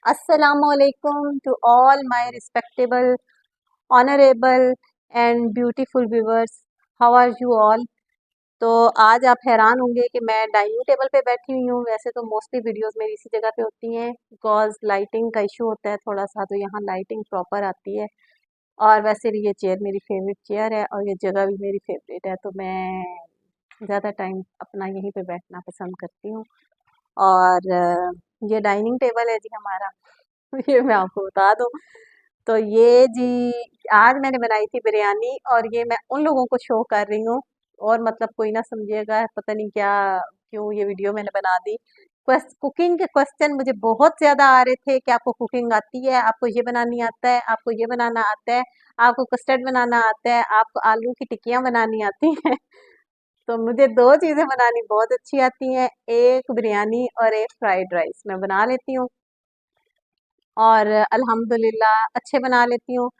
Assalamualaikum to all my respectable, honorable and beautiful viewers. How are you all? तो आज आप हैरान होंगे कि मैं डाइनिंग टेबल पे बैठी हुई हूँ। वैसे तो मोस्टली वीडियोस मेरी इसी जगह पे होती हैं बिकॉज लाइटिंग का इशू होता है थोड़ा सा, तो यहाँ लाइटिंग प्रॉपर आती है। और वैसे भी ये चेयर मेरी फेवरेट चेयर है और ये जगह भी मेरी फेवरेट है, तो मैं ज़्यादा टाइम अपना यहीं पे बैठना पसंद करती हूँ। और ये डाइनिंग टेबल है जी हमारा। ये मैं आपको बता दूँ, तो ये जी आज मैंने बनाई थी बिरयानी और ये मैं उन लोगों को शो कर रही हूँ। और मतलब कोई ना समझिएगा, पता नहीं क्या क्यों ये वीडियो मैंने बना दी। कुकिंग के क्वेश्चन मुझे बहुत ज़्यादा आ रहे थे कि आपको कुकिंग आती है, आपको ये बनानी आता है, आपको ये बनाना आता है, आपको कस्टर्ड बनाना आता है, आपको आलू की टिक्कियाँ बनानी आती हैं। तो मुझे 2 चीज़ें बनानी बहुत अच्छी आती हैं, एक बिरयानी और एक फ्राइड राइस मैं बना लेती हूँ और अल्हम्दुलिल्लाह अच्छे बना लेती हूँ।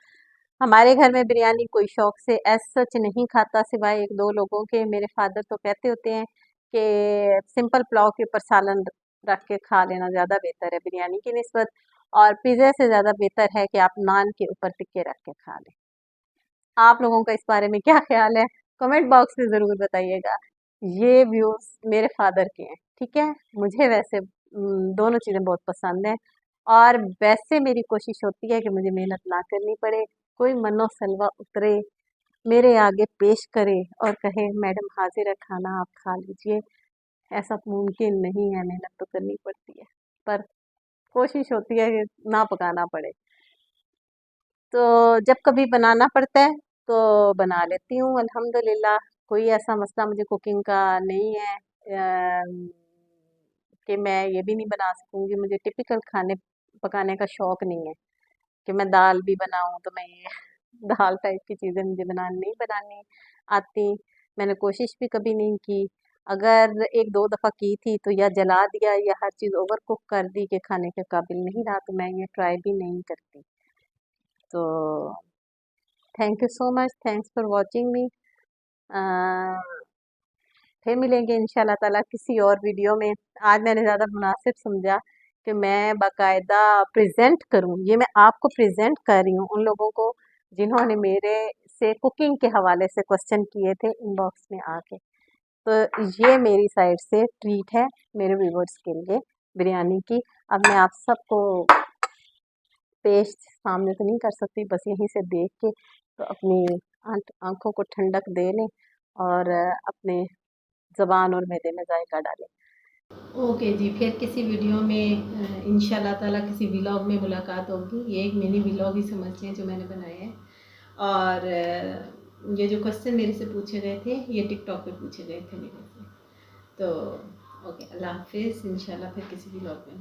हमारे घर में बिरयानी कोई शौक से एज़ सच नहीं खाता सिवाय 1-2 लोगों के। मेरे फादर तो कहते होते हैं कि सिंपल पुलाव के ऊपर सालन रख के खा लेना ज़्यादा बेहतर है बिरयानी की निस्बत, और पिज़्ज़ा से ज़्यादा बेहतर है कि आप नान के ऊपर टिक्के रख के खा लें। आप लोगों का इस बारे में क्या ख्याल है? कमेंट बॉक्स में ज़रूर बताइएगा। ये व्यूज़ मेरे फादर के हैं, ठीक है? मुझे वैसे दोनों चीज़ें बहुत पसंद हैं और वैसे मेरी कोशिश होती है कि मुझे मेहनत ना करनी पड़े, कोई मन्नो सलवा उतरे, मेरे आगे पेश करे और कहे मैडम हाज़िर है खाना आप खा लीजिए। ऐसा मुमकिन नहीं है, मेहनत तो करनी पड़ती है, पर कोशिश होती है कि ना पकाना पड़े। तो जब कभी बनाना पड़ता है तो बना लेती हूँ अल्हम्दुलिल्लाह। कोई ऐसा मसला मुझे कुकिंग का नहीं है कि मैं ये भी नहीं बना सकूँगी। मुझे टिपिकल खाने पकाने का शौक नहीं है कि मैं दाल भी बनाऊँ तो मैं ये दाल टाइप की चीज़ें मुझे बनानी नहीं बनानी आती। मैंने कोशिश भी कभी नहीं की। अगर 1-2 दफ़ा की थी तो या जला दिया या हर चीज़ ओवर कुक कर दी कि खाने के काबिल नहीं रहा, तो मैं ये ट्राई भी नहीं करती। तो thank you so much, thanks for watching मी। फिर मिलेंगे इंशाल्लाह ताला किसी और वीडियो में। आज मैंने ज़्यादा मुनासिब समझा कि मैं बाकायदा प्रेजेंट करूं, ये मैं आपको प्रेजेंट कर रही हूँ उन लोगों को जिन्होंने मेरे से कुकिंग के हवाले से क्वेश्चन किए थे इनबॉक्स में आके। तो ये मेरी साइड से ट्रीट है मेरे व्यूवर्स के लिए बिरयानी की। अब मैं आप सबको पेश सामने तो नहीं कर सकती, बस यहीं से देख के तो अपनी आंखों को ठंडक दे लें और अपने ज़ुबान और मैदे में जायका डालें। ओके जी, फिर किसी वीडियो में इंशाल्लाह ताला किसी व्लॉग में मुलाकात होगी। ये एक मिनी व्लॉग ही समझ लें जो मैंने बनाया है। और ये जो क्वेश्चन मेरे से पूछे गए थे ये टिकटॉक पे पूछे गए थे मेरे से। तो ओके, अल्लाह हाफिज़, इंशाल्लाह फिर किसी व्लॉग में।